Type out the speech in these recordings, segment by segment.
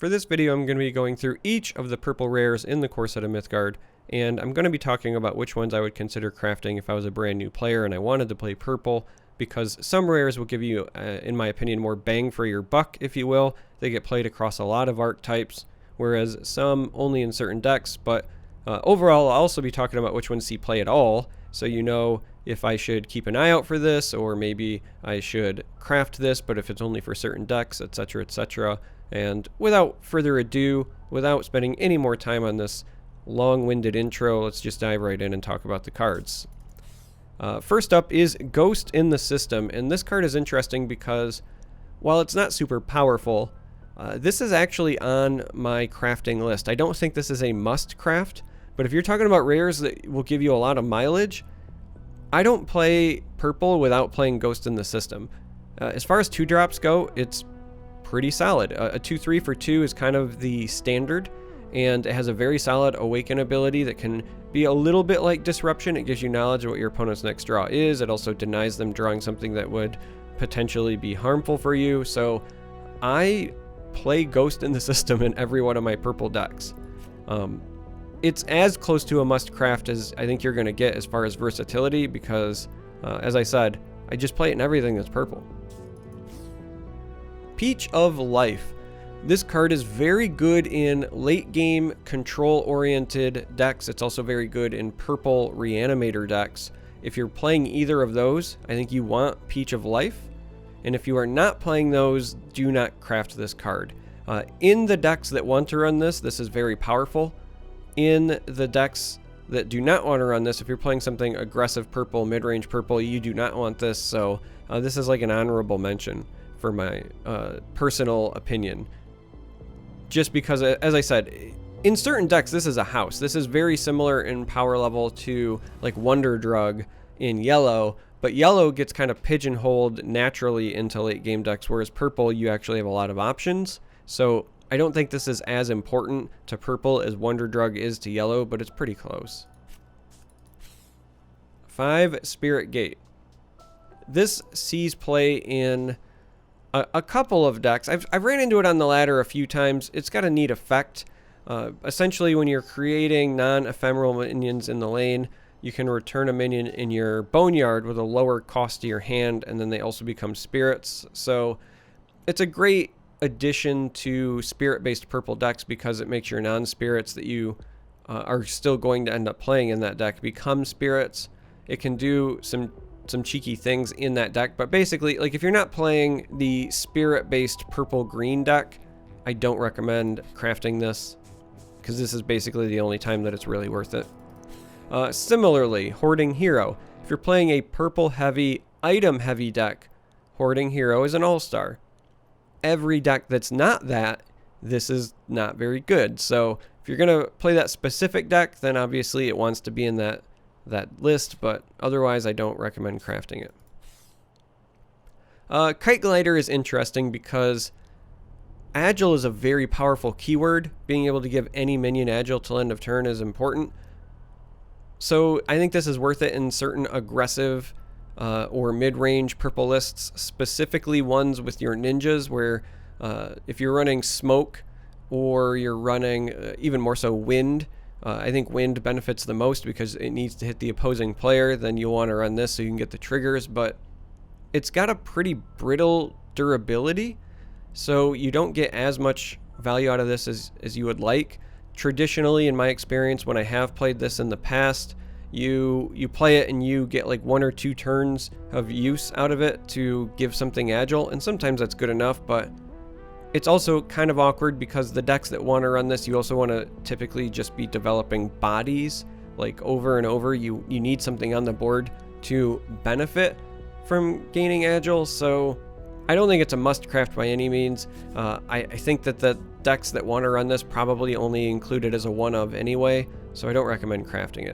For this video, I'm going to be going through each of the purple rares in the core set of Mythgard, and I'm going to be talking about which ones I would consider crafting if I was a brand new player and I wanted to play purple, because some rares will give you, in my opinion, more bang for your buck, if you will. They get played across a lot of archetypes, whereas some only in certain decks, but overall, I'll also be talking about which ones see play at all, so you know if I should keep an eye out for this, or maybe I should craft this, but if it's only for certain decks, etc., etc. And without further ado, without spending any more time on this long-winded intro, let's just dive right in and talk about the cards. First up is Ghost in the System, and this card is interesting because while it's not super powerful, this is actually on my crafting list. I don't think this is a must craft, but if you're talking about rares that will give you a lot of mileage, I don't play purple without playing Ghost in the System. As far as 2-drops go, it's pretty solid. A 2/3 for 2 is kind of the standard, and it has a very solid awaken ability that can be a little bit like Disruption. It gives you knowledge of what your opponent's next draw is. It also denies them drawing something that would potentially be harmful for you. So I play Ghost in the System in every one of my purple decks. It's as close to a must craft as I think you're going to get as far as versatility, because as I said, I just play it in everything that's purple. Peach of Life. This card is very good in late game control oriented decks. It's also very good in purple reanimator decks. If you're playing either of those, I think you want Peach of Life. And if you are not playing those, do not craft this card. In the decks that want to run this, this is very powerful. In the decks that do not want to run this, if you're playing something aggressive purple, mid-range purple, you do not want this. So this is like an honorable mention for my personal opinion. Just because, as I said, in certain decks, this is a house. This is very similar in power level to like Wonder Drug in yellow, but yellow gets kind of pigeonholed naturally into late game decks, whereas purple, you actually have a lot of options. So I don't think this is as important to purple as Wonder Drug is to yellow, but it's pretty close. 5 Spirit Gate. This sees play in a couple of decks. I've ran into it on the ladder a few times. It's got a neat effect. Essentially, when you're creating non-ephemeral minions in the lane, you can return a minion in your Boneyard with a lower cost to your hand, and then they also become spirits. So it's a great addition to spirit-based purple decks because it makes your non-spirits that you are still going to end up playing in that deck become spirits. It can do some cheeky things in that deck, but basically, like, if you're not playing the spirit-based purple-green deck, I don't recommend crafting this, because this is basically the only time that it's really worth it. Similarly, Hoarding Hero. If you're playing a purple-heavy, item-heavy deck, Hoarding Hero is an all-star. Every deck that's not that, this is not very good. So if you're going to play that specific deck, then obviously it wants to be in that list, but otherwise I don't recommend crafting it. Kite Glider is interesting because Agile is a very powerful keyword. Being able to give any minion Agile till end of turn is important. So I think this is worth it in certain aggressive or mid-range purple lists, specifically ones with your ninjas, where if you're running Smoke or you're running even more so Wind, I think Wind benefits the most because it needs to hit the opposing player. Then you'll want to run this so you can get the triggers, but it's got a pretty brittle durability, so you don't get as much value out of this as you would like. Traditionally, in my experience, when I have played this in the past, you play it and you get like 1 or 2 turns of use out of it to give something Agile, and sometimes that's good enough, but it's also kind of awkward because the decks that want to run this, you also want to typically just be developing bodies like over and over. You need something on the board to benefit from gaining Agile, so I don't think it's a must craft by any means. I think that the decks that want to run this probably only include it as a one-of anyway, so I don't recommend crafting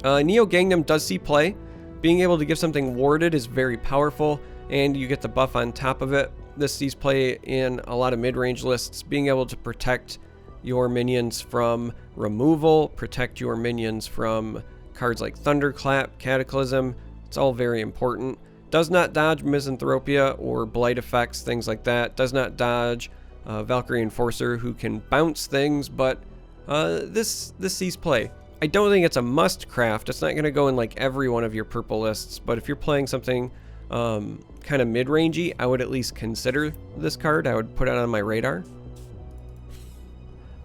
it. Neo Gangnam does see play. Being able to give something warded is very powerful, and you get the buff on top of it. This sees play in a lot of mid-range lists. Being able to protect your minions from removal, protect your minions from cards like Thunderclap, Cataclysm, it's all very important. Does not dodge Misanthropia or Blight effects, things like that. Does not dodge Valkyrie Enforcer, who can bounce things, but this sees play. I don't think it's a must craft. It's not going to go in like every one of your purple lists, but if you're playing something kind of mid-rangey, I would at least consider this card. I would put it on my radar.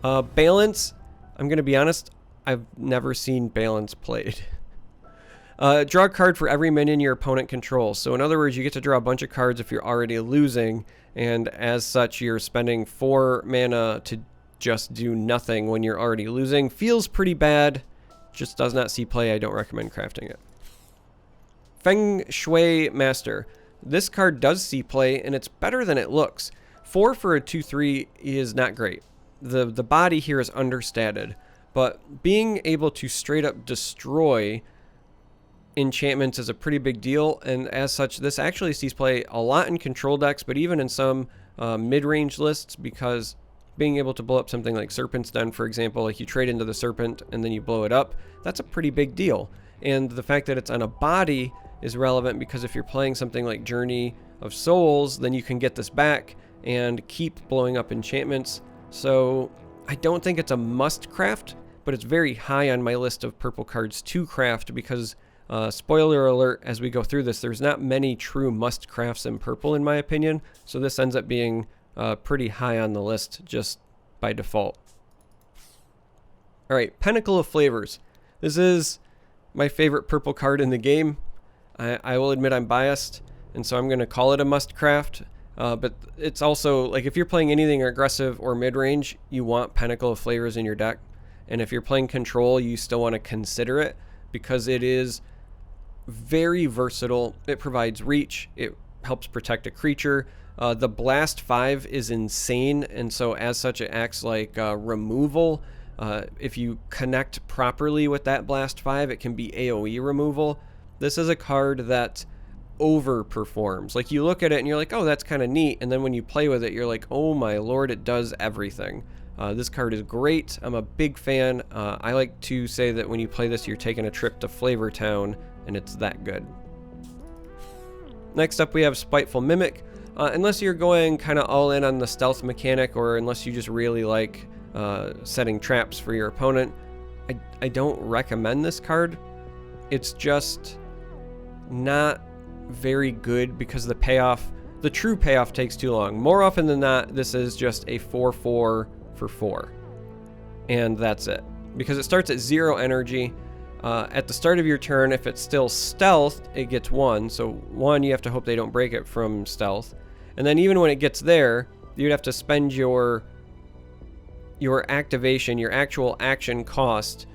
Balance, I'm going to be honest, I've never seen Balance played. Draw a card for every minion your opponent controls. So in other words, you get to draw a bunch of cards if you're already losing, and as such, you're spending 4 mana to just do nothing when you're already losing. Feels pretty bad, just does not see play. I don't recommend crafting it. Feng Shui Master. This card does see play, and it's better than it looks. 4 for a 2/3 is not great. The body here is understated, but being able to straight up destroy enchantments is a pretty big deal, and as such, this actually sees play a lot in control decks, but even in some mid-range lists, because being able to blow up something like Serpent's Den, for example, like you trade into the Serpent and then you blow it up, that's a pretty big deal. And the fact that it's on a body is relevant because if you're playing something like Journey of Souls, then you can get this back and keep blowing up enchantments. So I don't think it's a must craft, but it's very high on my list of purple cards to craft because, spoiler alert, as we go through this, there's not many true must crafts in purple in my opinion, so this ends up being pretty high on the list just by default. Alright, Pinnacle of Flavors. This is my favorite purple card in the game. I will admit I'm biased, and so I'm going to call it a must craft. But it's also, like, if you're playing anything aggressive or mid-range, you want Pinnacle of Flavors in your deck. And if you're playing control, you still want to consider it because it is very versatile. It provides reach. It helps protect a creature. The Blast 5 is insane, and so as such, it acts like removal. If you connect properly with that Blast 5, it can be AoE removal. This is a card that overperforms. Like, you look at it and you're like, oh, that's kind of neat, and then when you play with it, you're like, oh my lord, it does everything. This card is great. I'm a big fan. I like to say that when you play this, you're taking a trip to Flavor Town, and it's that good. Next up, we have Spiteful Mimic. Unless you're going kind of all in on the stealth mechanic, or unless you just really like setting traps for your opponent, I don't recommend this card. It's just not very good because the true payoff takes too long. More often than not, this is just a 4/4 for 4, and that's it, because it starts at 0 energy. At the start of your turn, if it's still stealthed, it gets 1, so 1, you have to hope they don't break it from stealth, and then even when it gets there, you'd have to spend your activation, your actual action cost,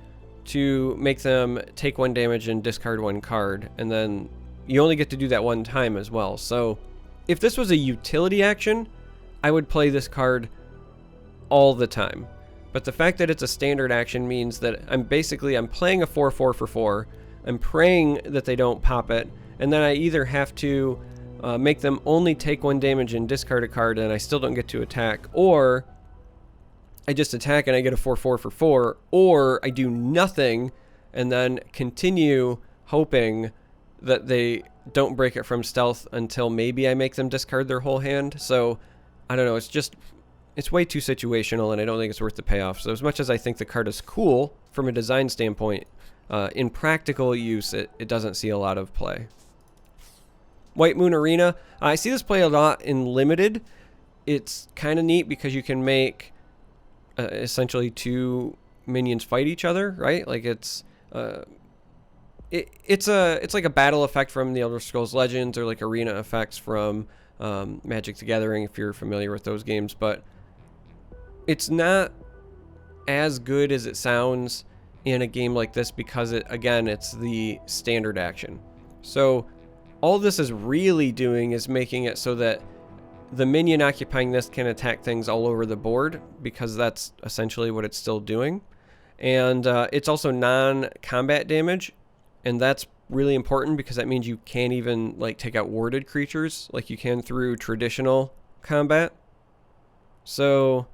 to make them take 1 damage and discard 1 card, and then you only get to do that 1 time as well. So if this was a utility action, I would play this card all the time. But the fact that it's a standard action means that I'm playing a 4/4 for 4. I'm praying that they don't pop it, and then I either have to make them only take 1 damage and discard a card, and I still don't get to attack, or I just attack and I get a 4/4 for 4, or I do nothing and then continue hoping that they don't break it from stealth until maybe I make them discard their whole hand. So I don't know, it's way too situational, and I don't think it's worth the payoff. So as much as I think the card is cool from a design standpoint, in practical use, it doesn't see a lot of play. White Moon Arena. I see this play a lot in Limited. It's kind of neat because you can make essentially 2 minions fight each other, right? Like it's like a battle effect from the Elder Scrolls Legends, or like arena effects from Magic the Gathering, if you're familiar with those games, but it's not as good as it sounds in a game like this because it's the standard action. So all this is really doing is making it so that the minion occupying this can attack things all over the board, because that's essentially what it's still doing. And it's also non-combat damage, and that's really important because that means you can't even like take out warded creatures like you can through traditional combat. So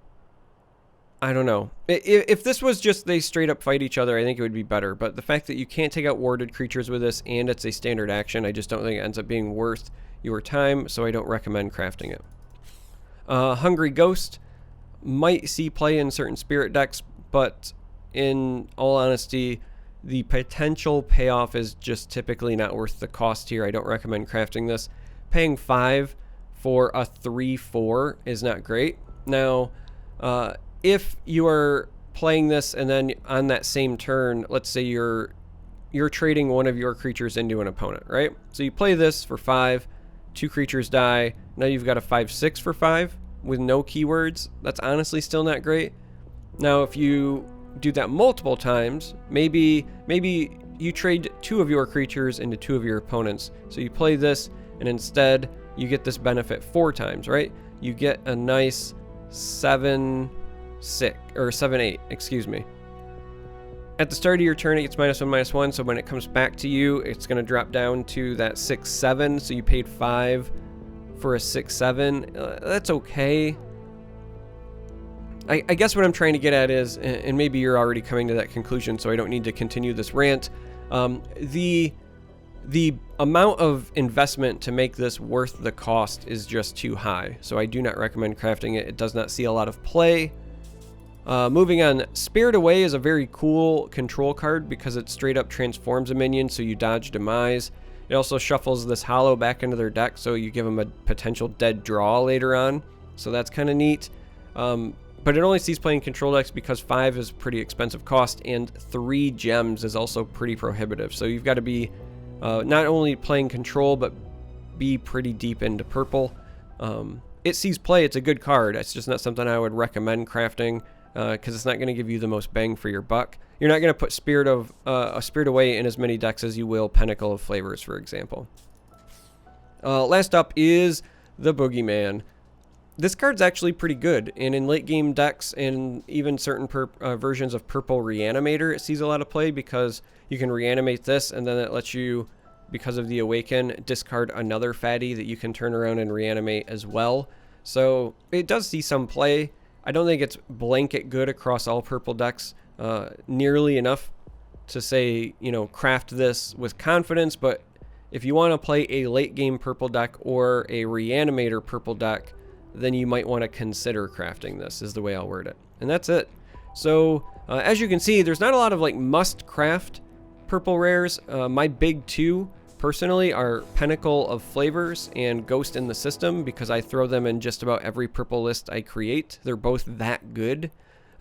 I don't know. If this was just they straight up fight each other, I think it would be better. But the fact that you can't take out warded creatures with this and it's a standard action, I just don't think it ends up being worth your time, so I don't recommend crafting it. Hungry Ghost might see play in certain spirit decks, but in all honesty, the potential payoff is just typically not worth the cost here. I don't recommend crafting this. Paying 5 for a 3/4 is not great. Now, if you are playing this and then on that same turn, let's say you're trading one of your creatures into an opponent, right? So you play this for 5, 2 creatures die. Now you've got a 5/6 for 5 with no keywords. That's honestly still not great. Now, if you do that multiple times, maybe you trade 2 of your creatures into 2 of your opponents. So you play this and instead you get this benefit 4 times, right? You get a nice 7/6 or 7/8, excuse me. At the start of your turn, it gets -1/-1, so when it comes back to you, it's going to drop down to that 6/7, so you paid 5 for a 6/7. That's okay. I guess what I'm trying to get at is, and maybe you're already coming to that conclusion, so I don't need to continue this rant, the amount of investment to make this worth the cost is just too high, so I do not recommend crafting it. It does not see a lot of play. Moving on, Spirit Away is a very cool control card because it straight up transforms a minion, so you dodge demise. It also shuffles this hollow back into their deck, so you give them a potential dead draw later on, so that's kind of neat. But it only sees play in control decks because 5 is pretty expensive cost, and 3 gems is also pretty prohibitive. So you've got to be not only playing control, but be pretty deep into purple. It sees play, it's a good card. It's just not something I would recommend crafting because it's not going to give you the most bang for your buck. You're not going to put Spirit Away in as many decks as you will Pinnacle of Flavors, for example. Last up is the Boogeyman. This card's actually pretty good, and in late game decks and even certain versions of Purple Reanimator, it sees a lot of play because you can reanimate this, and then it lets you, because of the Awaken, discard another fatty that you can turn around and reanimate as well. So it does see some play. I don't think it's blanket good across all purple decks nearly enough to say, you know, craft this with confidence, but if you want to play a late game purple deck or a Reanimator purple deck, then you might want to consider crafting this, is the way I'll word it. And that's it. So as you can see, there's not a lot of like must craft purple rares. My big 2 personally are Pinnacle of Flavors and Ghost in the System, because I throw them in just about every purple list I create. They're both that good.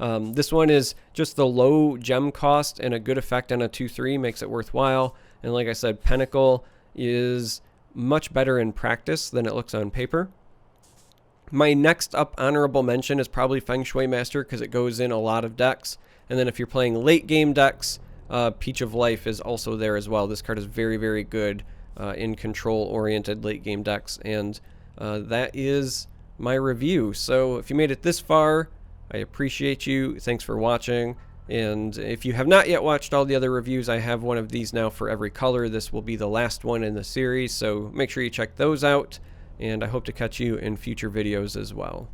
This one is just the low gem cost and a good effect on a 2/3 makes it worthwhile. And like I said, Pinnacle is much better in practice than it looks on paper. My next up honorable mention is probably Feng Shui Master because it goes in a lot of decks. And then if you're playing late game decks, Peach of Life is also there as well. This card is very, very good in control-oriented late game decks. And that is my review. So if you made it this far, I appreciate you. Thanks for watching. And if you have not yet watched all the other reviews, I have one of these now for every color. This will be the last one in the series, so make sure you check those out. And I hope to catch you in future videos as well.